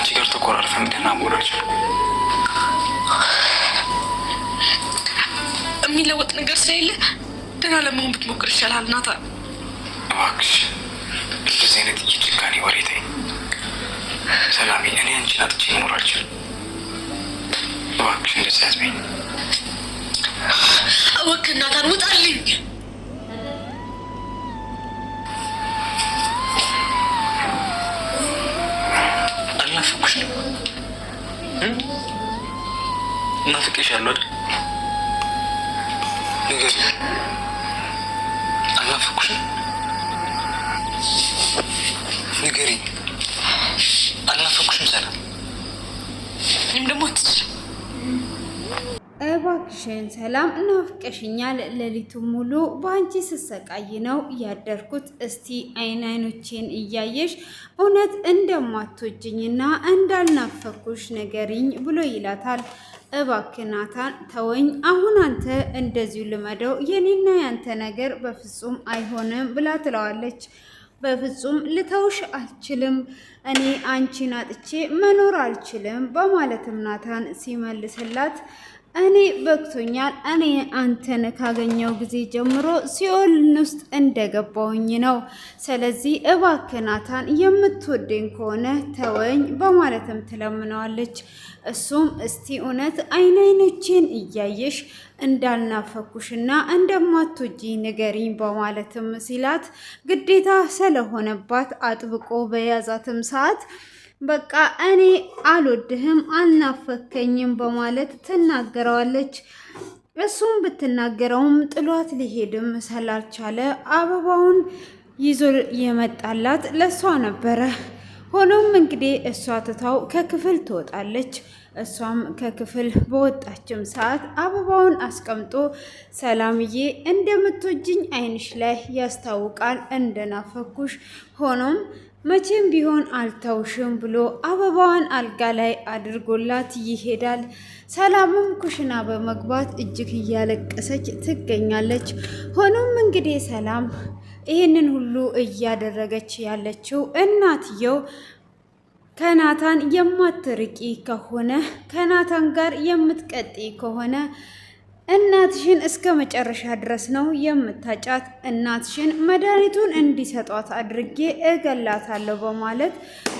ከአንቺ ጋር ተኮራርፈን ደህና መሆናችን የሚለወጥ ነገር ስለሌለ ደህና ለመሆን ብትሞክር ይሻላል። ናታ እባክሽ እንደዚህ አይነት የጭካኔ ወሬ ተይ። ሰላሜ፣ እኔ አንቺን አጥቼ መኖር አልችልም። እባክሽ እንደዚህ አትበይኝ። እባክህ ናታን ውጣልኝ። አልናፈኩሽም? እናፍቄሻለሁ አይደል? ንገሪኝ። አልናፈኩሽም? ንገሪኝ። አልናፈኩሽም? ሰላም፣ እኔም ደግሞ አትችልም። እባክሽን ሰላም፣ ናፍቀሽኛል። ሌሊቱን ሙሉ በአንቺ ስሰቃይ ነው ያደርኩት። እስቲ አይኖቼን እያየሽ እውነት እንደማትወጂኝና እንዳልናፈኩሽ ነገሪኝ ብሎ ይላታል። እባክህ ናታን ተወኝ፣ አሁን አንተ እንደዚሁ ልመደው፣ የኔና ያንተ ነገር በፍጹም አይሆንም ብላ ትለዋለች። በፍጹም ልተውሽ አልችልም፣ እኔ አንቺን አጥቼ መኖር አልችልም በማለትም ናታን ሲመልስላት እኔ በቅቶኛል። እኔ አንተን ካገኘው ጊዜ ጀምሮ ሲኦል ውስጥ እንደገባውኝ ነው። ስለዚህ እባክህ ናታን የምትወደኝ ከሆነ ተወኝ በማለትም ትለምነዋለች። እሱም እስቲ እውነት አይኖቼን እያየሽ እንዳልናፈኩሽና እንደማትወጂ ንገሪኝ በማለትም ሲላት ግዴታ ስለሆነባት አጥብቆ በያዛትም ሰዓት በቃ እኔ አልወድህም አልናፈከኝም በማለት ትናገረዋለች። እሱም ብትናገረውም ጥሏት ሊሄድም ስላልቻለ አበባውን ይዞ የመጣላት ለሷ ነበረ። ሆኖም እንግዲህ እሷ ትታው ከክፍል ትወጣለች። እሷም ከክፍል በወጣችም ሰዓት አበባውን አስቀምጦ ሰላምዬ እንደምትወጂኝ አይንሽ ላይ ያስታውቃል እንደናፈኩሽ፣ ሆኖም መቼም ቢሆን አልተውሽም ብሎ አበባዋን አልጋ ላይ አድርጎላት ይሄዳል። ሰላምም ኩሽና በመግባት እጅግ እያለቀሰች ትገኛለች። ሆኖም እንግዲህ ሰላም ይህንን ሁሉ እያደረገች ያለችው እናትየው ከናታን የማትርቂ ከሆነ ከናታን ጋር የምትቀጢ ከሆነ እናትሽን እስከ መጨረሻ ድረስ ነው የምታጫት። እናትሽን መድኃኒቱን እንዲሰጧት አድርጌ እገላታለሁ በማለት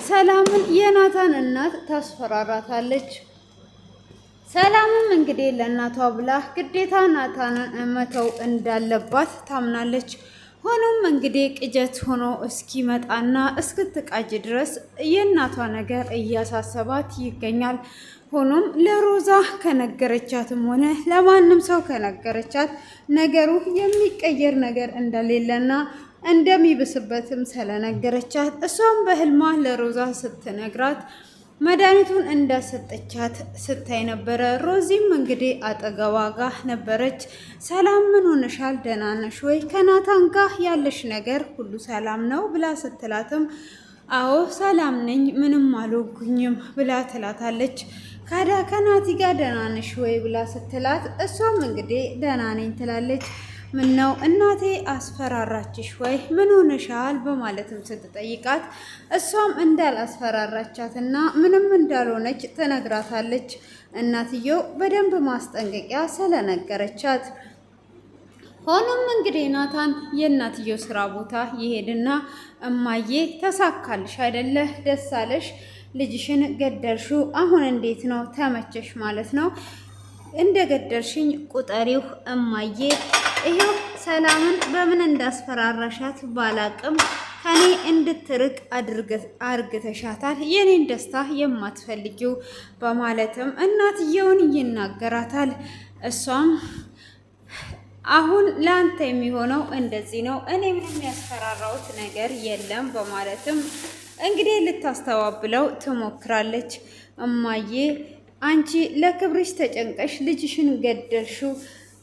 ሰላምን የናታን እናት ታስፈራራታለች። ሰላምም እንግዲህ ለእናቷ ብላ ግዴታ ናታንን መተው እንዳለባት ታምናለች። ሆኖም እንግዲህ ቅጀት ሆኖ እስኪመጣና እስክትቃጅ ድረስ የእናቷ ነገር እያሳሰባት ይገኛል። ሆኖም ለሮዛ ከነገረቻትም ሆነ ለማንም ሰው ከነገረቻት ነገሩ የሚቀየር ነገር እንደሌለና እንደሚብስበትም ስለነገረቻት እሷም በህልሟ ለሮዛ ስትነግራት መድኃኒቱን እንዳሰጠቻት ስታይ ነበረ። ሮዚም እንግዲህ አጠገቧ ጋር ነበረች። ሰላም ምን ሆነሻል? ደህና ነሽ ወይ? ከናታን ጋር ያለሽ ነገር ሁሉ ሰላም ነው ብላ ስትላትም አዎ ሰላም ነኝ፣ ምንም አልወጉኝም ብላ ትላታለች። ካዳ ከናቲ ጋር ደህና ነሽ ወይ ብላ ስትላት እሷም እንግዲህ ደህና ነኝ ትላለች። ምን ነው እናቴ አስፈራራችሽ ወይ? ምን ሆነሻል? በማለትም ስትጠይቃት እሷም እንዳላስፈራራቻትና ምንም እንዳልሆነች ትነግራታለች። እናትየው በደንብ ማስጠንቀቂያ ስለነገረቻት ሆኖም እንግዲህ ናታን የእናትየው ስራ ቦታ ይሄድና እማዬ ተሳካልሽ አይደለ? ደስ አለሽ? ልጅሽን ገደልሹ። አሁን እንዴት ነው? ተመቸሽ ማለት ነው? እንደ ገደልሽኝ ቁጠሪው እማዬ። ይሄው ሰላምን በምን እንዳስፈራራሻት ባላቅም ከኔ እንድትርቅ አርግተሻታል፣ የኔን ደስታ የማትፈልጊው በማለትም እናትየውን ይናገራታል። እሷም አሁን ለአንተ የሚሆነው እንደዚህ ነው፣ እኔ ምንም ያስፈራራሁት ነገር የለም በማለትም እንግዲህ ልታስተባብለው ትሞክራለች። እማዬ አንቺ ለክብርሽ ተጨንቀሽ ልጅሽን ገደልሽው፣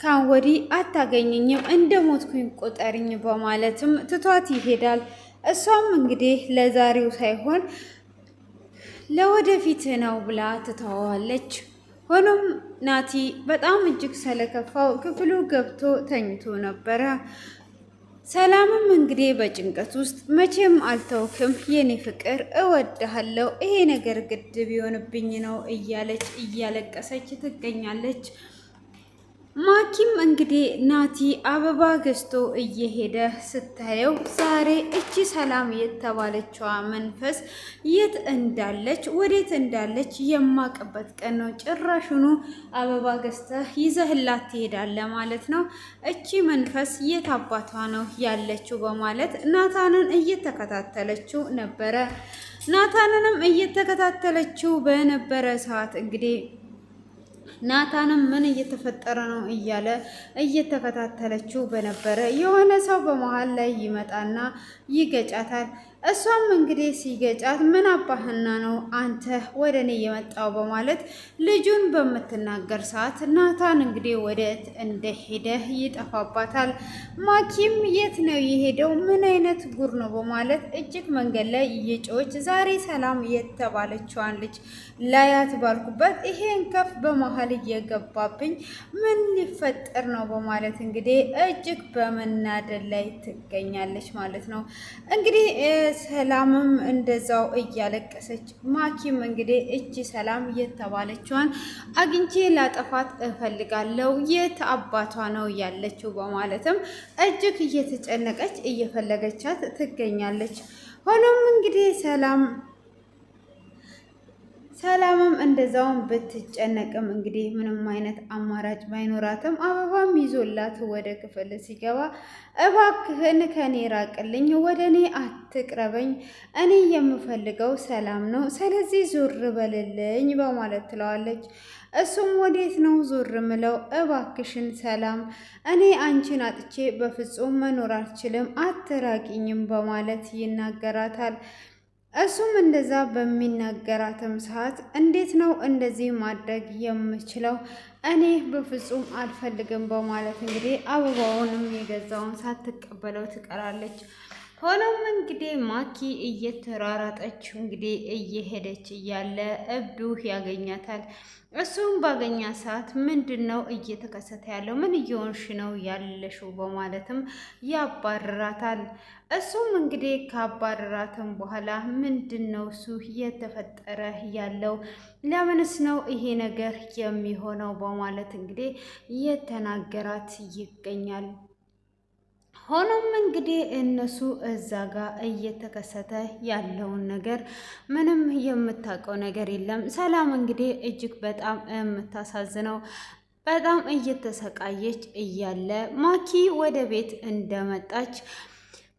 ካን ወዲህ አታገኘኝም፣ እንደ ሞትኩኝ ቆጠሪኝ በማለትም ትቷት ይሄዳል። እሷም እንግዲህ ለዛሬው ሳይሆን ለወደፊት ነው ብላ ትተዋለች። ሆኖም ናቲ በጣም እጅግ ስለከፋው ክፍሉ ገብቶ ተኝቶ ነበረ። ሰላምም እንግዲህ በጭንቀት ውስጥ መቼም አልተውክም የኔ ፍቅር እወድሃለሁ፣ ይሄ ነገር ግድ ቢሆንብኝ ነው እያለች እያለቀሰች ትገኛለች። ማኪም እንግዲህ ናቲ አበባ ገዝቶ እየሄደ ስታየው ዛሬ እቺ ሰላም የተባለችዋ መንፈስ የት እንዳለች ወዴት እንዳለች የማቅበት ቀን ነው። ጭራሹኑ አበባ ገዝተህ ይዘህላት ትሄዳለህ ማለት ነው። እቺ መንፈስ የት አባቷ ነው ያለችው በማለት ናታንን እየተከታተለችው ነበረ። ናታንንም እየተከታተለችው በነበረ ሰዓት እንግዲህ ናታንም ምን እየተፈጠረ ነው እያለ እየተከታተለችው በነበረ የሆነ ሰው በመሃል ላይ ይመጣና ይገጫታል። እሷም እንግዲህ ሲገጫት ምን አባህና ነው አንተ ወደ እኔ የመጣው በማለት ልጁን በምትናገር ሰዓት ናታን እንግዲህ ወደት እንደሄደ ይጠፋባታል። ማኪም የት ነው የሄደው? ምን አይነት ጉር ነው በማለት እጅግ መንገድ ላይ እየጮች ዛሬ ሰላም የተባለችዋን ልጅ ላያት ባልኩበት ይሄን ከፍ በመሀል እየገባብኝ ምን ሊፈጠር ነው በማለት እንግዲህ እጅግ በመናደድ ላይ ትገኛለች ማለት ነው። እንግዲህ ሰላምም እንደዛው እያለቀሰች ማኪም እንግዲህ እቺ ሰላም የተባለችዋን አግኝቼ ላጠፋት እፈልጋለሁ፣ የት አባቷ ነው ያለችው በማለትም እጅግ እየተጨነቀች እየፈለገቻት ትገኛለች። ሆኖም እንግዲህ ሰላምም እንደዛውም ብትጨነቅም እንግዲህ ምንም አይነት አማራጭ ባይኖራትም አበባም ይዞላት ወደ ክፍል ሲገባ እባክህን ከኔ ራቅልኝ፣ ወደ እኔ አትቅረበኝ፣ እኔ የምፈልገው ሰላም ነው፣ ስለዚህ ዞር በልልኝ በማለት ትለዋለች። እሱም ወዴት ነው ዞር ምለው? እባክሽን ሰላም፣ እኔ አንቺን አጥቼ በፍጹም መኖር አልችልም፣ አትራቂኝም በማለት ይናገራታል። እሱም እንደዛ በሚናገራትም ሰዓት እንዴት ነው እንደዚህ ማድረግ የምችለው? እኔ በፍጹም አልፈልግም በማለት እንግዲህ አበባውንም የገዛውን ሳትቀበለው ትቀራለች። ሆኖም እንግዲህ ማኪ እየተራራጠች እንግዲህ እየሄደች እያለ እብዱ ያገኛታል። እሱም ባገኛ ሰዓት ምንድን ነው እየተከሰተ ያለው? ምን እየሆንሽ ነው ያለሽው? በማለትም ያባርራታል። እሱም እንግዲህ ካባረራትም በኋላ ምንድን ነው እሱ እየተፈጠረ ያለው? ለምንስ ነው ይሄ ነገር የሚሆነው? በማለት እንግዲህ እየተናገራት ይገኛል። ሆኖም እንግዲህ እነሱ እዛ ጋር እየተከሰተ ያለውን ነገር ምንም የምታውቀው ነገር የለም። ሰላም እንግዲህ እጅግ በጣም የምታሳዝነው በጣም እየተሰቃየች እያለ ማኪ ወደ ቤት እንደመጣች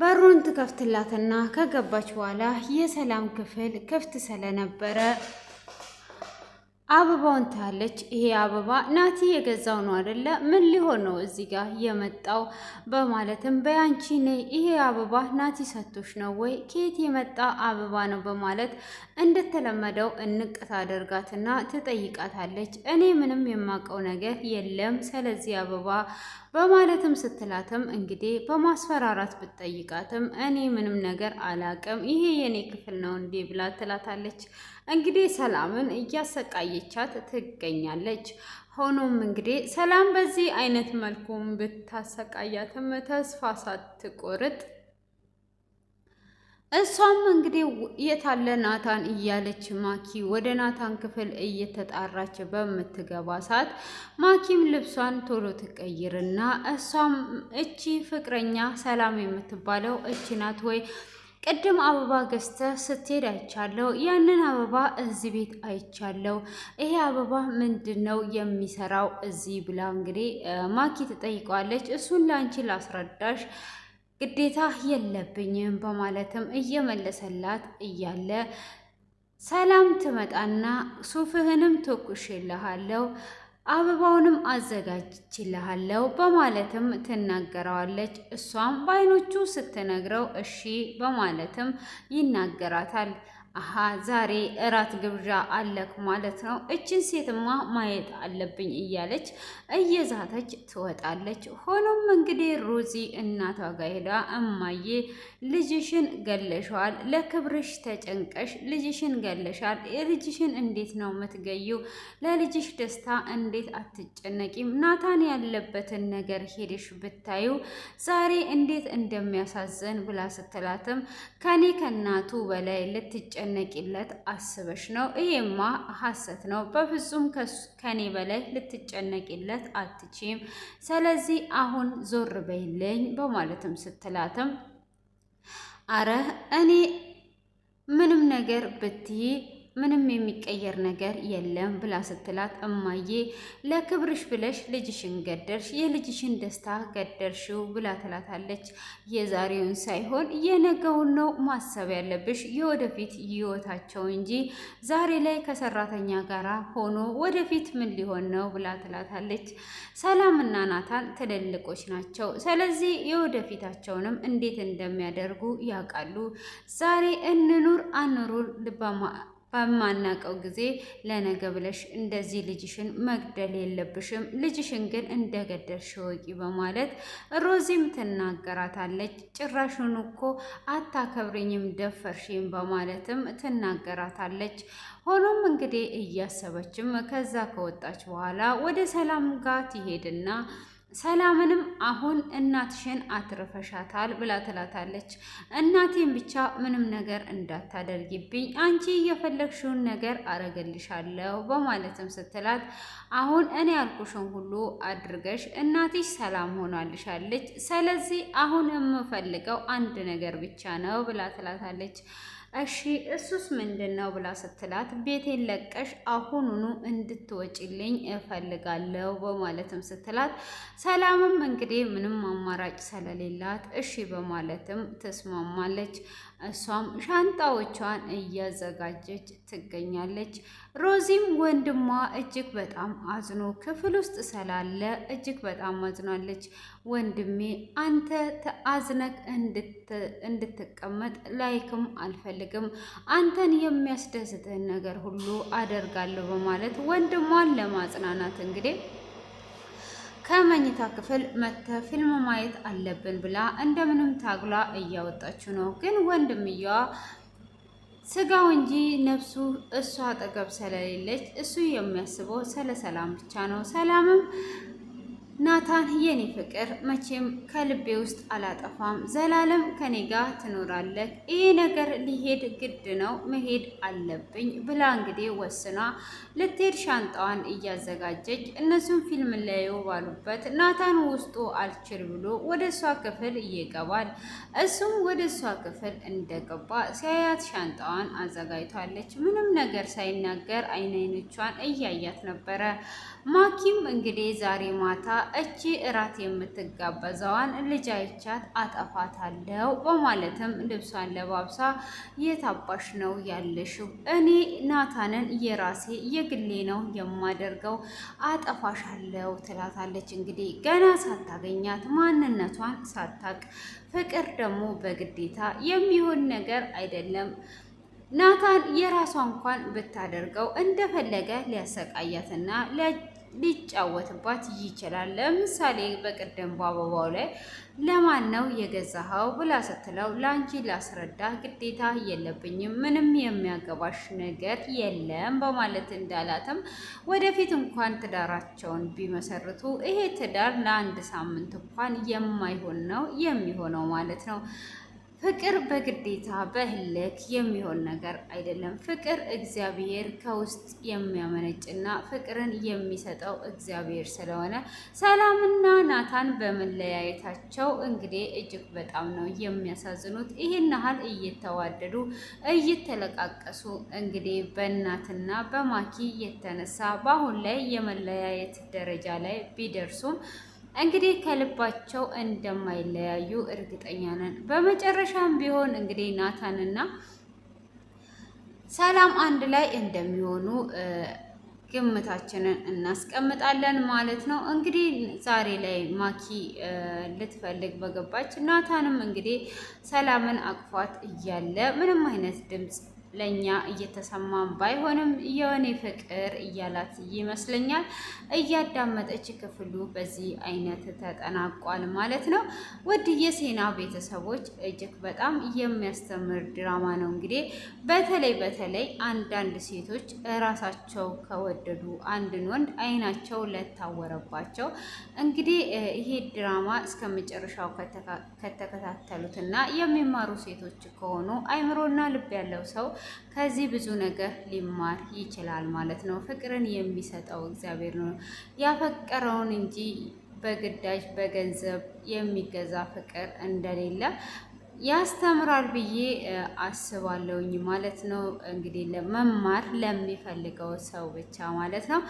በሩን ትከፍትላትና ከገባች በኋላ የሰላም ክፍል ክፍት ስለነበረ አበባውን ታያለች። ይሄ አበባ ናቲ የገዛው ነው አይደለ? ምን ሊሆን ነው እዚህ ጋር የመጣው? በማለትም በያንቺ ነይ፣ ይሄ አበባ ናቲ ሰጥቶሽ ነው ወይ? ከየት የመጣ አበባ ነው? በማለት እንደተለመደው እንቅት አደርጋትና ትጠይቃታለች። እኔ ምንም የማውቀው ነገር የለም ስለዚህ አበባ በማለትም ስትላትም እንግዲህ በማስፈራራት ብትጠይቃትም እኔ ምንም ነገር አላቅም፣ ይሄ የኔ ክፍል ነው እንዴ ብላ ትላታለች። እንግዲህ ሰላምን እያሰቃየቻት ትገኛለች። ሆኖም እንግዲህ ሰላም በዚህ አይነት መልኩም ብታሰቃያትም ተስፋ ሳትቆርጥ እሷም እንግዲህ የታለ ናታን እያለች ማኪ ወደ ናታን ክፍል እየተጣራች በምትገባ ሰዓት ማኪም ልብሷን ቶሎ ትቀይርና እሷም እቺ ፍቅረኛ ሰላም የምትባለው እቺ ናት ወይ? ቅድም አበባ ገዝተህ ስትሄድ አይቻለሁ፣ ያንን አበባ እዚህ ቤት አይቻለሁ፣ ይሄ አበባ ምንድን ነው የሚሰራው እዚህ ብላ እንግዲህ ማኪ ትጠይቀዋለች። እሱን ለአንቺ ላስረዳሽ ግዴታ የለብኝም በማለትም እየመለሰላት እያለ ሰላም ትመጣና ሱፍህንም ተኩሼልሃለሁ፣ አበባውንም አዘጋጅችልሃለሁ በማለትም ትናገረዋለች። እሷም በአይኖቹ ስትነግረው እሺ በማለትም ይናገራታል። አሀ ዛሬ እራት ግብዣ አለክ ማለት ነው። እችን ሴትማ ማየት አለብኝ እያለች እየዛተች ትወጣለች። ሆኖም እንግዲህ ሮዚ እናቷ ጋር ሄዳ እማዬ ልጅሽን ገለሸዋል፣ ለክብርሽ ተጨንቀሽ ልጅሽን ገለሻል። ልጅሽን እንዴት ነው የምትገዩ? ለልጅሽ ደስታ እንዴት አትጨነቂም? ናታን ያለበትን ነገር ሄደሽ ብታዩ ዛሬ እንዴት እንደሚያሳዝን ብላ ስትላትም ከኔ ከእናቱ በላይ ልትጨነቂለት አስበሽ ነው? ይሄማ ሐሰት ነው። በፍጹም ከኔ በላይ ልትጨነቂለት አትችም። ስለዚህ አሁን ዞር በይልኝ በማለትም ስትላትም አረ እኔ ምንም ነገር ብትይ ምንም የሚቀየር ነገር የለም ብላ ስትላት እማዬ ለክብርሽ ብለሽ ልጅሽን ገደልሽ፣ የልጅሽን ደስታ ገደልሽው ብላ ትላታለች። የዛሬውን ሳይሆን የነገውን ነው ማሰብ ያለብሽ፣ የወደፊት ህይወታቸው እንጂ ዛሬ ላይ ከሰራተኛ ጋር ሆኖ ወደፊት ምን ሊሆን ነው ብላ ትላታለች። ሰላምና ናታን ትልልቆች ናቸው። ስለዚህ የወደፊታቸውንም እንዴት እንደሚያደርጉ ያውቃሉ። ዛሬ እንኑር አንኑር በማናቀው ጊዜ ለነገ ብለሽ እንደዚህ ልጅሽን መግደል የለብሽም፣ ልጅሽን ግን እንደገደልሽ ወቂ በማለት ሮዚም ትናገራታለች። ጭራሹን እኮ አታከብሪኝም ደፈርሽም በማለትም ትናገራታለች። ሆኖም እንግዲህ እያሰበችም ከዛ ከወጣች በኋላ ወደ ሰላም ጋር ትሄድና ሰላምንም አሁን እናትሽን አትርፈሻታል ብላ ትላታለች። እናቴን ብቻ ምንም ነገር እንዳታደርጊብኝ፣ አንቺ የፈለግሽውን ነገር አረገልሻለሁ በማለትም ስትላት አሁን እኔ ያልኩሽን ሁሉ አድርገሽ እናትሽ ሰላም ሆናልሻለች። ስለዚህ አሁን የምፈልገው አንድ ነገር ብቻ ነው ብላ ትላታለች። እሺ እሱስ ምንድን ነው ብላ ስትላት ቤቴን ለቀሽ አሁኑኑ እንድትወጪልኝ እፈልጋለሁ በማለትም ስትላት ሰላምም እንግዲህ ምንም አማራጭ ስለሌላት እሺ በማለትም ትስማማለች። እሷም ሻንጣዎቿን እያዘጋጀች ትገኛለች። ሮዚም ወንድሟ እጅግ በጣም አዝኖ ክፍል ውስጥ ስላለ እጅግ በጣም አዝናለች። ወንድሜ አንተ አዝነክ እንድትቀመጥ ላይክም አልፈልግም፣ አንተን የሚያስደስትህን ነገር ሁሉ አደርጋለሁ በማለት ወንድሟን ለማጽናናት እንግዲህ ከመኝታ ክፍል መተ ፊልም ማየት አለብን ብላ እንደምንም ታግላ እያወጣችው ነው። ግን ወንድምየዋ ስጋው እንጂ ነፍሱ እሷ አጠገብ ስለሌለች እሱ የሚያስበው ስለ ሰላም ብቻ ነው። ሰላምም ናታን የኔ ፍቅር መቼም ከልቤ ውስጥ አላጠፋም፣ ዘላለም ከኔ ጋር ትኖራለህ፣ ይሄ ነገር ሊሄድ ግድ ነው መሄድ አለብኝ ብላ እንግዲህ ወስና ልትሄድ ሻንጣዋን እያዘጋጀች እነሱም ፊልም ላዩ ባሉበት ናታን ውስጡ አልችል ብሎ ወደ እሷ ክፍል ይገባል። እሱም ወደ እሷ ክፍል እንደገባ ሲያያት ሻንጣዋን አዘጋጅቷለች። ምንም ነገር ሳይናገር አይኖቿን እያያት ነበረ። ማኪም እንግዲህ ዛሬ ማታ እቺ እራት የምትጋበዘዋን ልጅ አይቻት አጠፋታለሁ በማለትም ልብሷን ለባብሳ የታባሽ ነው ያለሽው? እኔ ናታንን የራሴ የግሌ ነው የማደርገው፣ አጠፋሻለሁ ትላታለች። እንግዲህ ገና ሳታገኛት ማንነቷን ሳታቅ፣ ፍቅር ደግሞ በግዴታ የሚሆን ነገር አይደለም። ናታን የራሷ እንኳን ብታደርገው እንደፈለገ ሊያሰቃያትና ሊጫወትባት ይችላል። ለምሳሌ በቀደም በአበባው ላይ ለማን ነው የገዛኸው ብላ ስትለው ለአንቺ ላስረዳ ግዴታ የለብኝም፣ ምንም የሚያገባሽ ነገር የለም በማለት እንዳላትም ወደፊት እንኳን ትዳራቸውን ቢመሰርቱ ይሄ ትዳር ለአንድ ሳምንት እንኳን የማይሆን ነው የሚሆነው ማለት ነው። ፍቅር በግዴታ በህልክ የሚሆን ነገር አይደለም። ፍቅር እግዚአብሔር ከውስጥ የሚያመነጭና ፍቅርን የሚሰጠው እግዚአብሔር ስለሆነ ሰላምና ናታን በመለያየታቸው እንግዲህ እጅግ በጣም ነው የሚያሳዝኑት። ይህን ያህል እየተዋደዱ እየተለቃቀሱ እንግዲህ በእናትና በማኪ የተነሳ በአሁን ላይ የመለያየት ደረጃ ላይ ቢደርሱም እንግዲህ ከልባቸው እንደማይለያዩ እርግጠኛ ነን። በመጨረሻም ቢሆን እንግዲህ ናታንና ሰላም አንድ ላይ እንደሚሆኑ ግምታችንን እናስቀምጣለን ማለት ነው። እንግዲህ ዛሬ ላይ ማኪ ልትፈልግ በገባች ናታንም እንግዲህ ሰላምን አቅፏት እያለ ምንም አይነት ድምፅ ለኛ እየተሰማን ባይሆንም የኔ ፍቅር እያላት ይመስለኛል። እያዳመጠች ክፍሉ በዚህ አይነት ተጠናቋል ማለት ነው። ውድ የሴና ቤተሰቦች እጅግ በጣም የሚያስተምር ድራማ ነው። እንግዲህ በተለይ አንዳንድ ሴቶች እራሳቸው ከወደዱ አንድን ወንድ አይናቸው ለታወረባቸው እንግዲህ ይሄ ድራማ እስከ መጨረሻው ከተከታተሉትና የሚማሩ ሴቶች ከሆኑ አይምሮና ልብ ያለው ሰው ከዚህ ብዙ ነገር ሊማር ይችላል ማለት ነው። ፍቅርን የሚሰጠው እግዚአብሔር ነው። ያፈቀረውን እንጂ በግዳጅ በገንዘብ የሚገዛ ፍቅር እንደሌለ ያስተምራል ብዬ አስባለሁኝ ማለት ነው። እንግዲህ ለመማር ለሚፈልገው ሰው ብቻ ማለት ነው።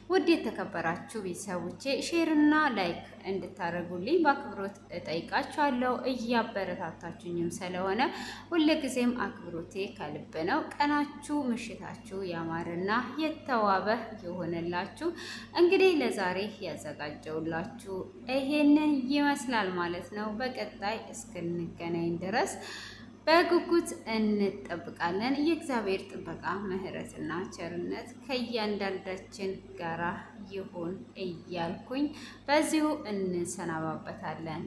ውድ የተከበራችሁ ቤተሰቦቼ ሼርና ላይክ እንድታደርጉልኝ በአክብሮት እጠይቃችኋለሁ። እያበረታታችሁኝም ስለሆነ ሁልጊዜም አክብሮቴ ከልብ ነው። ቀናችሁ ምሽታችሁ ያማረና የተዋበ የሆነላችሁ። እንግዲህ ለዛሬ ያዘጋጀውላችሁ ይሄንን ይመስላል ማለት ነው። በቀጣይ እስክንገናኝ ድረስ በጉጉት እንጠብቃለን። የእግዚአብሔር ጥበቃ ምሕረትና ቸርነት ከእያንዳንዳችን ጋራ ይሁን እያልኩኝ በዚሁ እንሰናባበታለን።